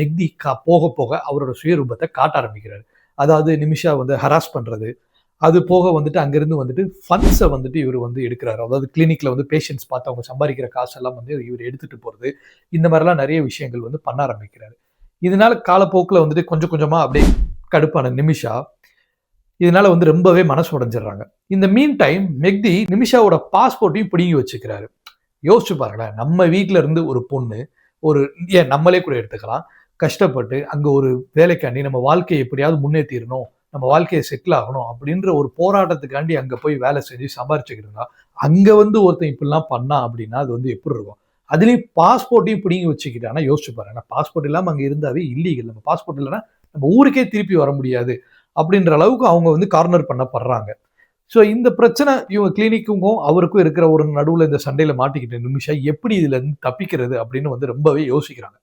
மெஹ்தி போக போக அவரோட சுயரூபத்தை காட்ட ஆரம்பிக்கிறாரு. அதாவது நிமிஷா வந்து ஹராஸ் பண்றது. அது போக வந்துட்டு அங்கிருந்து வந்துட்டு ஃபண்ட்ஸ வந்துட்டு இவரு வந்து எடுக்குறாரு. அதாவது கிளினிக்ல வந்து பேஷண்ட்ஸ் பார்த்து அவங்க சம்பாரிக்கிற காசெல்லாம் வந்து இவரு எடுத்துட்டு போறது. இந்த மாரிலாம் நெறைய விஷயங்கள் வந்து பண்ண ஆரம்பிக்கிறாரு. இதனால காலப்போக்குல வந்துட்டு கொஞ்சம் கொஞ்சமா அப்படியே கடுப்பான நிமிஷா, இதனால வந்து ரொம்பவே மனசு உடைஞ்சிடுறாங்க. இந்த மீன் டைம் மெஹ்தி நிமிஷாவோட பாஸ்போர்ட்டையும் பிடுங்கி வச்சுக்கிறாரு. யோசிச்சு பாருங்களேன். நம்ம வீட்ல இருந்து ஒரு பொண்ணு, ஒரு ஏன் நம்மளே கூட எடுத்துக்கலாம். கஷ்டப்பட்டு அங்க ஒரு வேலைக்காண்டி நம்ம வாழ்க்கைய எப்படியாவது முன்னேத்திரணும். நம்ம வாழ்க்கைய செட்டில் ஆகணும் அப்படின்ற ஒரு போராட்டத்துக்காண்டி அங்க போய் வேலை செஞ்சு சம்பாரிச்சுக்கிட்டு இருந்தா, அங்க வந்து ஒருத்தன் இப்படிலாம் பண்ணான் அப்படின்னா, அது வந்து எப்படி இருக்கும்? அதுலயும் பாஸ்போர்ட்டையும் பிடுங்கி வச்சுக்கிட்டான்னா யோசிச்சு பாருங்க. பாஸ்போர்ட் இல்லாம அங்க இருந்தாவே இல்லீகல். நம்ம பாஸ்போர்ட் இல்லன்னா, நம்ம ஊருக்கே திருப்பி வர முடியாது. அப்படின்ற அளவுக்கு அவங்க வந்து கார்னர் பண்ணப்படுறாங்க. ஸோ இந்த பிரச்சனை இவங்க கிளினிக்குக்கும், அவருக்கும் இருக்கிற ஒரு நடுவுல இந்த சண்டையில மாட்டிக்கிட்ட நிமிஷா எப்படி இதுலருந்து தப்பிக்கிறது அப்படின்னு வந்து ரொம்பவே யோசிக்கிறாங்க.